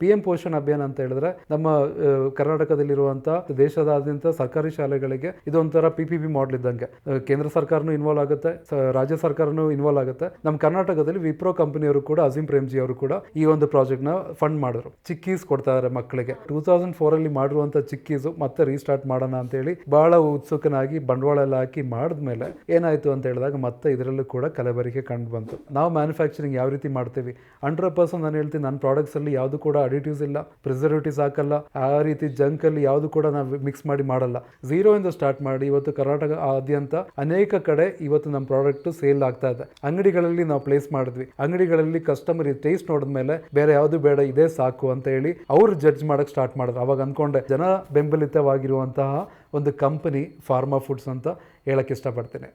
PM Poshan ಅಭಿಯಾನ ಅಂತ ಹೇಳಿದ್ರೆ ನಮ್ಮ ಕರ್ನಾಟಕದಲ್ಲಿರುವಂಥ ದೇಶದಾದ್ಯಂತ ಸರ್ಕಾರಿ ಶಾಲೆಗಳಿಗೆ ಇದೊಂಥರ PPP ಮಾಡಲ್ ಇದ್ದಂಗೆ. ಕೇಂದ್ರ ಸರ್ಕಾರನೂ ಇನ್ವಾಲ್ವ್ ಆಗುತ್ತೆ, ರಾಜ್ಯ ಸರ್ಕಾರನೂ ಇನ್ವಾಲ್ವ್ ಆಗುತ್ತೆ. ನಮ್ಮ ಕರ್ನಾಟಕದಲ್ಲಿ ವಿಪ್ರೋ ಕಂಪನಿಯವರು ಕೂಡ, ಅಜೀಂ ಪ್ರೇಮ್ಜಿ ಅವರು ಕೂಡ ಈ ಒಂದು ಪ್ರಾಜೆಕ್ಟ್ನ ಫಂಡ್ ಮಾಡಿದ್ರು. ಚಿಕ್ಕೀಸ್ ಕೊಡ್ತಾ ಇದ್ದಾರೆ ಮಕ್ಕಳಿಗೆ. 2004 ಮಾಡಿರುವಂಥ ಚಿಕ್ಕೀಸು ಮತ್ತೆ ರೀಸ್ಟಾರ್ಟ್ ಮಾಡೋಣ ಅಂತೇಳಿ ಬಹಳ ಉತ್ಸುಕನಾಗಿ ಬಂಡವಾಳ ಎಲ್ಲ ಹಾಕಿ ಮಾಡಿದ್ಮೇಲೆ ಏನಾಯಿತು ಅಂತ ಹೇಳಿದಾಗ ಮತ್ತೆ ಇದರಲ್ಲೂ ಕೂಡ ಕಲಬೆರಕೆ ಕಂಡು ಬಂತು. ನಾವು ಮ್ಯಾನುಫ್ಯಾಕ್ಚರಿಂಗ್ ಯಾವ ರೀತಿ ಮಾಡ್ತೀವಿ, 100% ನಾನು ಹೇಳ್ತೀನಿ, ನನ್ನ ಪ್ರಾಡಕ್ಟ್ಸಲ್ಲಿ ಯಾವುದು ಕೂಡ ಅಡಿಟಿವ್ಸ್ ಇಲ್ಲ, ಪ್ರಿಸರ್ವೇಟಿವ್ಸ್ ಹಾಕಲ್ಲ, ಆ ರೀತಿ ಜಂಕಲ್ಲಿ ಯಾವುದು ಕೂಡ ನಾವು ಮಿಕ್ಸ್ ಮಾಡಿ ಮಾಡಲ್ಲ. ಝೀರೋಯಿಂದ ಸ್ಟಾರ್ಟ್ ಮಾಡಿ ಇವತ್ತು ಕರ್ನಾಟಕ ಆದ್ಯಂತ ಅನೇಕ ಕಡೆ ಇವತ್ತು ನಮ್ಮ ಪ್ರಾಡಕ್ಟ್ ಸೇಲ್ ಆಗ್ತಾ ಇದೆ. ಅಂಗಡಿಗಳಲ್ಲಿ ನಾವು ಪ್ಲೇಸ್ ಮಾಡಿದ್ವಿ. ಅಂಗಡಿಗಳಲ್ಲಿ ಕಸ್ಟಮರ್ ಟೇಸ್ಟ್ ನೋಡಿದ್ಮೇಲೆ ಬೇರೆ ಯಾವುದು ಬೇಡ, ಇದೇ ಸಾಕು ಅಂತ ಹೇಳಿ ಅವ್ರು ಜಡ್ಜ್ ಮಾಡಕ್ಕೆ ಸ್ಟಾರ್ಟ್ ಮಾಡಿದ್ರು. ಅವಾಗ ಅಂದ್ಕೊಂಡೆ ಜನ ಬೆಂಬಲಿತವಾಗಿರುವಂತಹ ಒಂದು ಕಂಪನಿ ಫಾರ್ಮಾ ಫುಡ್ಸ್ ಅಂತ ಹೇಳಕ್ಕೆ ಇಷ್ಟಪಡ್ತೇನೆ.